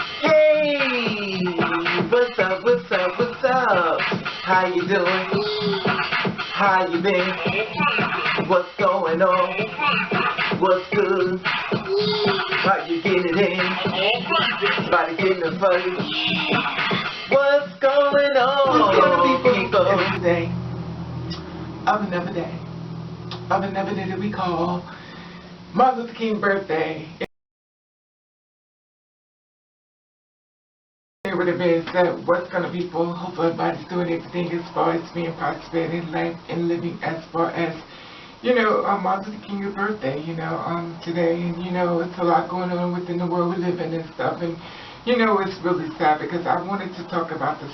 Hey, what's up, what's up, what's up? How you doing? How you been? What's going on? What's good? How you getting it in? Body getting it funny? What's going on, people? Today of another day, of another day that we call Martin Luther King birthday. With it being said, what's gonna be for? Hopefully everybody's doing everything as far as being prosperous in life and living as far as, Martin Luther King's birthday, today, and it's a lot going on within the world we live in and stuff, and it's really sad because I wanted to talk about the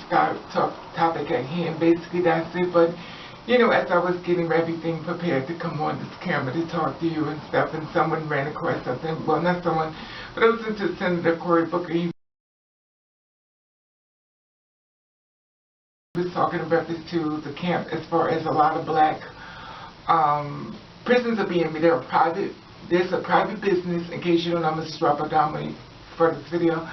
topic at hand. Basically, that's it. But as I was getting everything prepared to come on this camera to talk to you and stuff, and someone ran across something. Well, not someone, but I was into Senator Cory Booker. He was talking about this to the camp as far as a lot of black prisons are being made. There's a private business. In case you don't know, I'm Mrs. Robert Dominic for this video.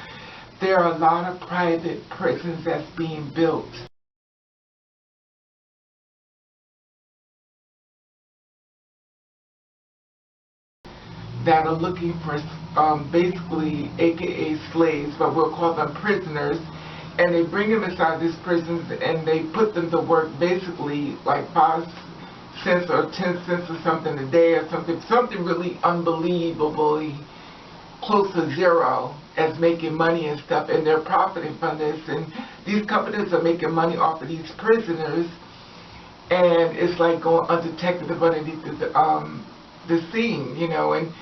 There are a lot of private prisons that's being built. That are looking for basically AKA slaves, but we'll call them prisoners. And they bring them inside these prisons and they put them to work basically like 5 cents or 10 cents or something a day or something really unbelievably close to zero as making money and stuff, and they're profiting from this, and these companies are making money off of these prisoners, and it's like going undetected underneath the scene, and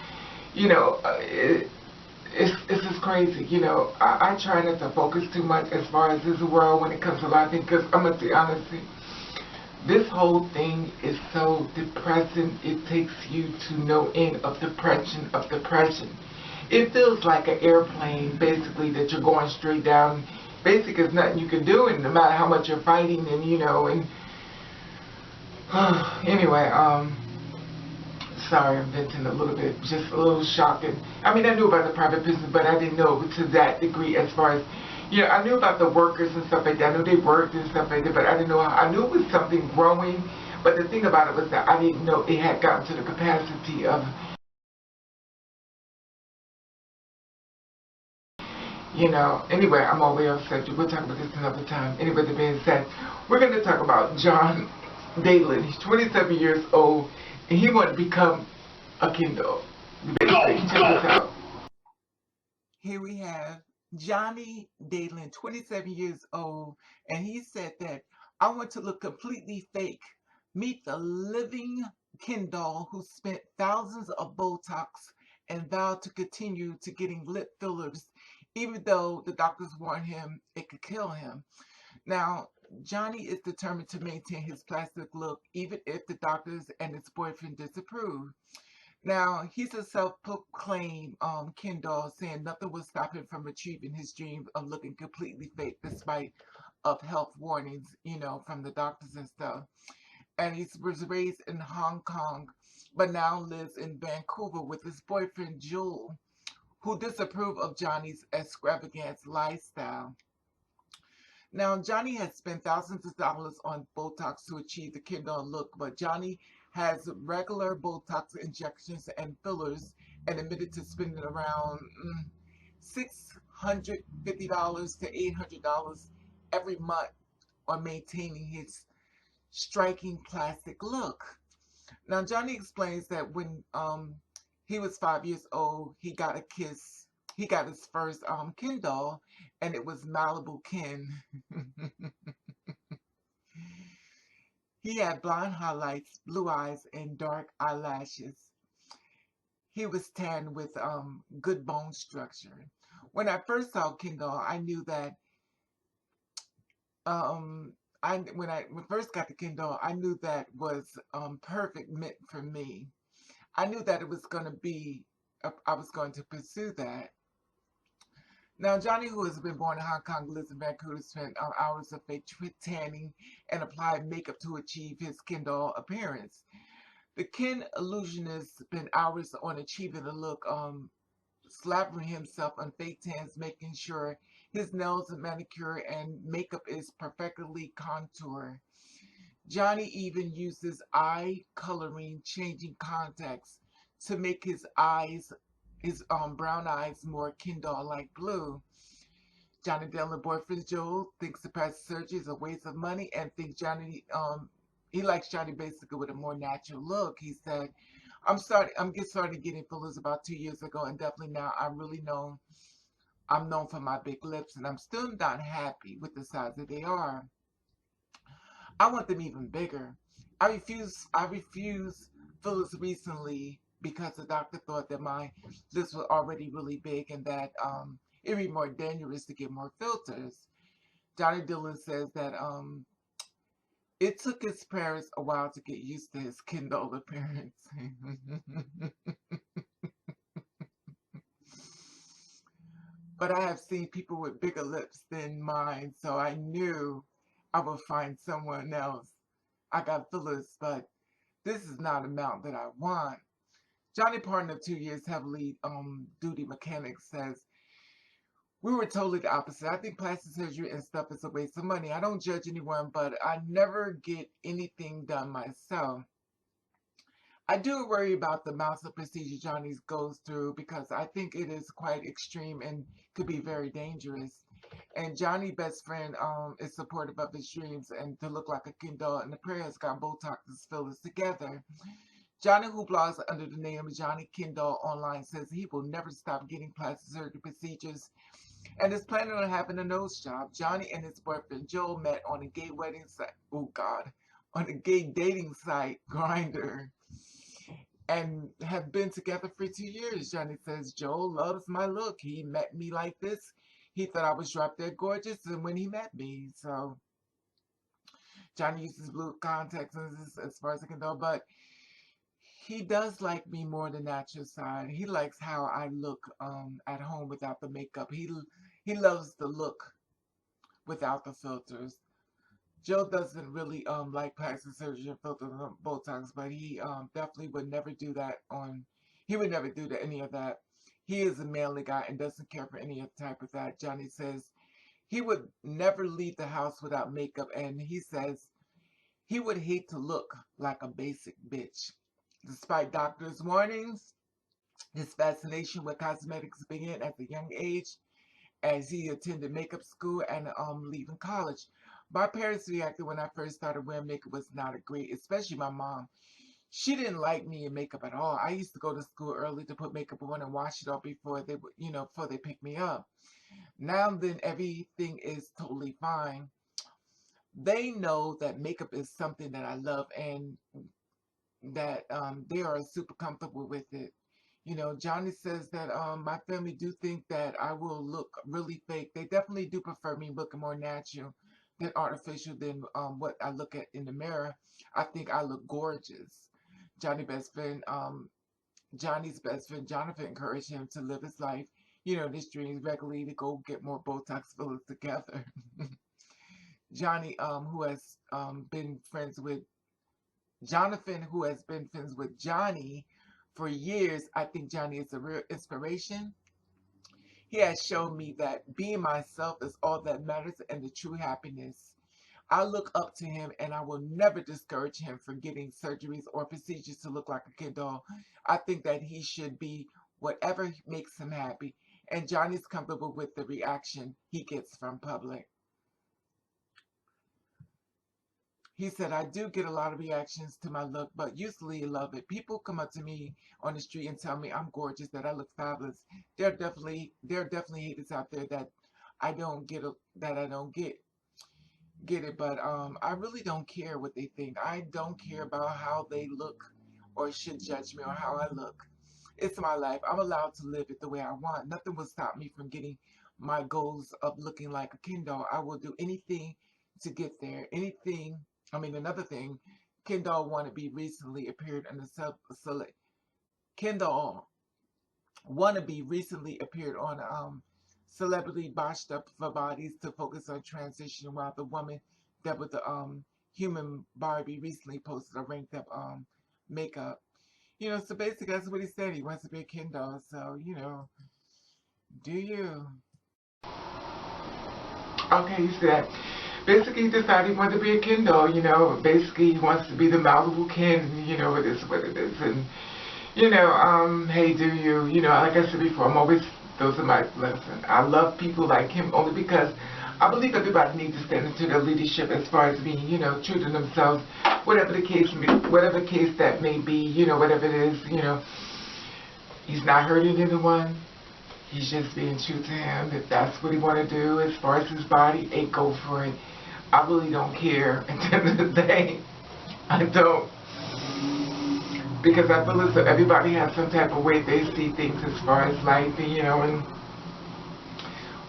it's just crazy, I try not to focus too much as far as this world when it comes to a lot of things, because I'm going to say honestly, this whole thing is so depressing. It takes you to no end of depression. It feels like an airplane, basically, that you're going straight down. Basically, there's nothing you can do, and no matter how much you're fighting, and anyway, sorry, I'm venting a little bit, just a little shocking. I mean, I knew about the private business, but I didn't know to that degree as far as, I knew about the workers and stuff like that. I knew they worked and stuff like that, but I didn't know I knew it was something growing, but the thing about it was that I didn't know it had gotten to the capacity of, anyway, I'm all the way off subject. We'll talk about this another time. Anyway, that being said, we're going to talk about Jonny Dylan. He's 27 years old, and he wanted to become a Kindle. Check this out. Here we have Jonny Dylan, 27 years old, and he said that I want to look completely fake. Meet the living Ken doll who spent thousands of Botox and vowed to continue to getting lip fillers, even though the doctors warned him it could kill him. Now, Jonny is determined to maintain his plastic look, even if the doctors and his boyfriend disapprove. Now, he's a self-proclaimed Ken doll, saying nothing will stop him from achieving his dream of looking completely fake despite of health warnings, from the doctors and stuff. And he was raised in Hong Kong, but now lives in Vancouver with his boyfriend, Jewel, who disapprove of Jonny's extravagant lifestyle. Now, Jonny has spent thousands of dollars on Botox to achieve the Ken doll look, but Jonny has regular Botox injections and fillers and admitted to spending around $650 to $800 every month on maintaining his striking plastic look. Now, Jonny explains that when he was 5 years old, he got his first Ken doll, and it was Malibu Ken. He had blonde highlights, blue eyes, and dark eyelashes. He was tan with good bone structure. When I first saw Ken doll, I knew that when I first got the Ken doll, I knew that was perfect meant for me. I knew that it was going to be, I was going to pursue that. Now, Jonny, who has been born in Hong Kong, lives in Vancouver, spent hours of fake tanning and applied makeup to achieve his Ken doll appearance. The Ken illusionist spent hours on achieving the look, slathering himself on fake tans, making sure his nails and manicure and makeup is perfectly contoured. Jonny even uses eye coloring, changing contacts to make his brown eyes more Kindle-like blue. Jonny Dylan boyfriend Joel thinks the plastic surgery is a waste of money and thinks he likes Jonny basically with a more natural look. He said, I'm just started getting fillers about 2 years ago, and definitely now I'm known for my big lips, and I'm still not happy with the size that they are. I want them even bigger. I refuse fillers recently because the doctor thought that my lips were already really big and that it'd be more dangerous to get more filters. Jonny Dylan says that it took his parents a while to get used to his Kindle appearance. But I have seen people with bigger lips than mine, so I knew I would find someone else. I got fillers, but this is not an amount that I want. Jonny, partner of 2 years, heavily duty mechanic, says, we were totally the opposite. I think plastic surgery and stuff is a waste of money. I don't judge anyone, but I never get anything done myself. I do worry about the amounts of procedure Jonny goes through because I think it is quite extreme and could be very dangerous. And Jonny's best friend is supportive of his dreams and to look like a Ken doll, and the pair has got Botox and fillers together. Jonny, who blogs under the name of Jonny Kendall online, says he will never stop getting plastic surgery procedures and is planning on having a nose job. Jonny and his boyfriend Joel met on a gay wedding site. Oh God, on a gay dating site, Grindr, and have been together for 2 years. Jonny says Joel loves my look. He met me like this. He thought I was drop dead gorgeous, and when he met me, so Jonny uses blue contacts as far as I can tell, but he does like me more the natural side. He likes how I look at home without the makeup. He loves the look without the filters. Joe doesn't really like plastic surgery and filters and Botox, but he definitely would never do that on. He would never do any of that. He is a manly guy and doesn't care for any type of that. Jonny says he would never leave the house without makeup, and he says he would hate to look like a basic bitch. Despite doctors' warnings, his fascination with cosmetics began at a young age as he attended makeup school and leaving college. My parents reacted when I first started wearing makeup was not a great, especially my mom. She didn't like me in makeup at all. I used to go to school early to put makeup on and wash it off before they would, before they pick me up. Now then, everything is totally fine. They know that makeup is something that I love and that they are super comfortable with it. Jonny says that my family do think that I will look really fake. They definitely do prefer me looking more natural than artificial than what I look at in the mirror. I think I look gorgeous. Jonny's best friend, Jonathan, encouraged him to live his life, his dreams regularly to go get more Botox fillers together. Jonny, who has been friends with Jonathan, who has been friends with Jonny for years, I think Jonny is a real inspiration. He has shown me that being myself is all that matters and the true happiness. I look up to him and I will never discourage him from getting surgeries or procedures to look like a kid doll. I think that he should be whatever makes him happy. And Jonny's comfortable with the reaction he gets from public. He said, I do get a lot of reactions to my look, but usually I love it. People come up to me on the street and tell me I'm gorgeous, that I look fabulous. There are definitely haters out there that I don't get it, but I really don't care what they think. I don't care about how they look or should judge me or how I look. It's my life. I'm allowed to live it the way I want. Nothing will stop me from getting my goals of looking like a Ken doll. I will do anything to get there. Another thing, Kendall Wannabe recently appeared on Kendall Wannabe recently appeared on Celebrity Botched Up for Bodies to focus on transition, while the woman that with the human Barbie recently posted a ranked up makeup. So basically that's what he said. He wants to be a Ken doll. So, Do you? Okay, you see that. Basically, he decided he wanted to be a Ken doll, you know. Basically, he wants to be the Malibu Ken, you know, it is what it is. And, you know, hey, do you? You know, like I said before, I'm always, those are my lessons. I love people like him only because I believe everybody needs to stand into their leadership as far as being, you know, true to themselves, whatever the case that may be, you know, whatever it is, you know. He's not hurting anyone. He's just being true to him. If that's what he want to do as far as his body, hey, go for it. I really don't care at the end of the day. I don't. Because I feel as though everybody has some type of way they see things as far as life, and, you know, and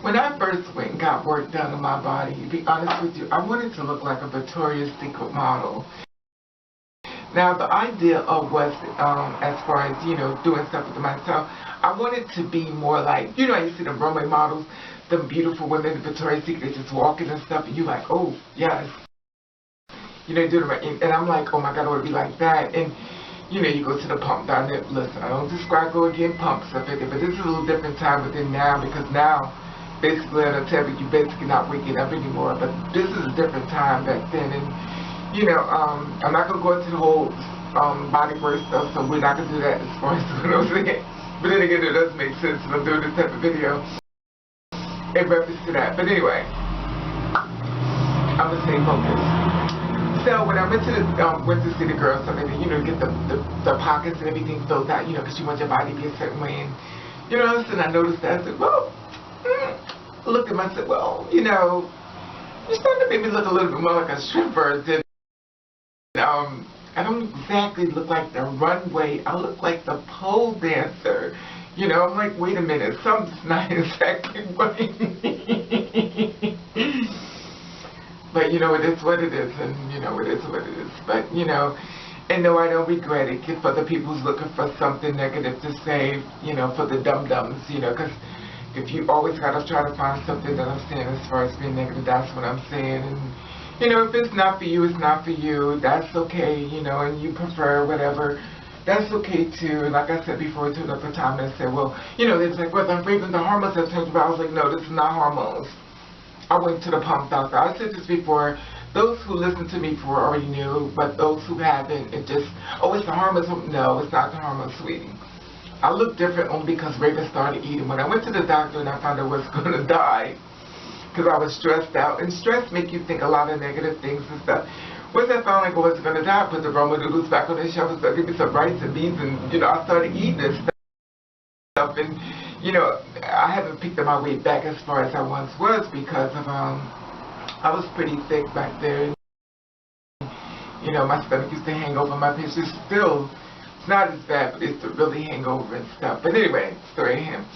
when I first went and got work done on my body, to be honest with you, I wanted to look like a Victoria's Secret model. Now, the idea of was, as far as, you know, doing stuff with myself, I wanted to be more like, you know, you see the runway models, the beautiful women in Victoria's Secret, they just walking and stuff, and you're like, oh, yes. You know, do the right, and I'm like, oh my God, I want to be like that. And, you know, you go to the pump down there. Listen, I don't describe go again pumps stuff like that, but this is a little different time within now, because now, basically, on a tablet, you're basically not waking up anymore, but this is a different time back then. And, you know, I'm not going to go into the whole body work stuff, so we're not going to do that as far as what I'm saying. But then again, it does make sense when I'm doing this type of video in reference to that. But anyway, I'm going to stay focused. So when I went to see the girl, so maybe, you know, get the pockets and everything filled out, you know, because you want your body to be a certain way. And, you know, and I noticed that. I said, well, looked at myself, well, you know, you're starting to make me look a little bit more like a stripper than I don't exactly look like the runway. I look like the pole dancer. You know, I'm like, wait a minute, something's not exactly right. But, you know, it is what it is, and, you know, it is what it is. But, you know, and no, I don't regret it. For the people who's looking for something negative to say, you know, for the dum-dums, you know, because if you always got to try to find something that I'm saying as far as being negative, that's what I'm saying. And, you know, if it's not for you, it's not for you. That's okay, you know, and you prefer whatever. That's okay, too. And like I said before, to another time, I said, well, you know, it's like, well, I'm raping the hormones. I was like, no, this is not hormones. I went to the pump doctor. I said this before. Those who listened to me before already knew, but those who haven't, it just, oh, it's the hormones. No, it's not the hormones, sweetie. I look different only because Raven started eating. When I went to the doctor and I found I was going to die, because I was stressed out, and stress make you think a lot of negative things and stuff. Once I found like I wasn't going to die, I put the ramen noodles back on the shelf and started giving me some rice and beans, and, you know, I started eating this stuff. And, you know, I haven't picked up my weight back as far as I once was because of, I was pretty thick back there. You know, my stomach used to hang over my pictures. Still, it's not as bad, but it's to really hang over and stuff. But anyway, story of him.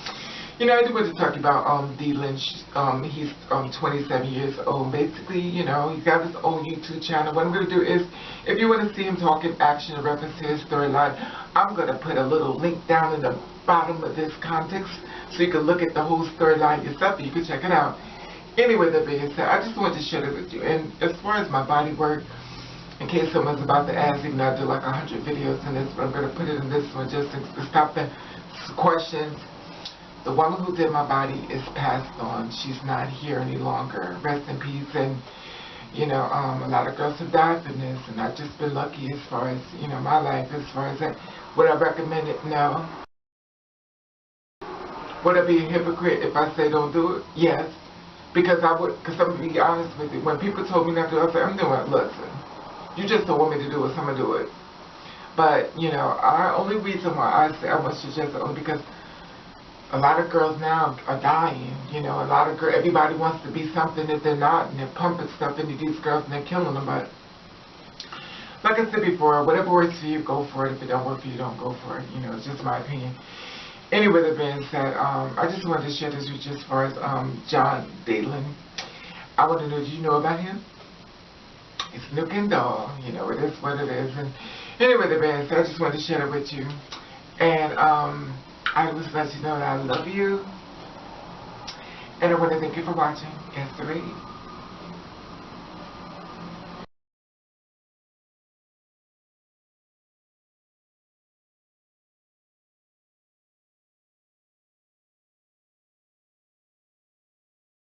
You know, I do want to talk about Dylan. He's 27 years old. Basically, you know, he's got his own YouTube channel. What I'm going to do is, if you want to see him talk in action in reference to his storyline, I'm going to put a little link down in the bottom of this context so you can look at the whole storyline yourself and you can check it out. Anyway, that being said, I just wanted to share it with you. And as far as my body work, in case someone's about to ask, even though I do like 100 videos in this, but I'm going to put it in this one just to stop the questions. The woman who did my body is passed on. She's not here any longer. Rest in peace. And, you know, a lot of girls have died from this, and I've just been lucky as far as, you know, my life, as far as that. Would I recommend it? No. Would I be a hypocrite if I say don't do it? Yes. Because I would, because I'm going to be honest with you. When people told me not to do it, I said, I'm doing it. Listen, you just don't want me to do it, so I'm going to do it. But, you know, the only reason why I say I want to suggest it only because a lot of girls now are dying, you know, a lot of girls, everybody wants to be something that they're not, and they're pumping stuff into these girls and they're killing them. But like I said before, whatever works for you, go for it. If it don't work for you, don't go for it. You know, it's just my opinion. Anyway, that being said, I just wanted to share this with you as far as Jonny Dylan. I want to know, do you know about him? It's Nook and Doll, you know, it is what it is. And anyway, that being said, I just wanted to share it with you. And I just let you know that I love you. And I want to thank you for watching. Yes,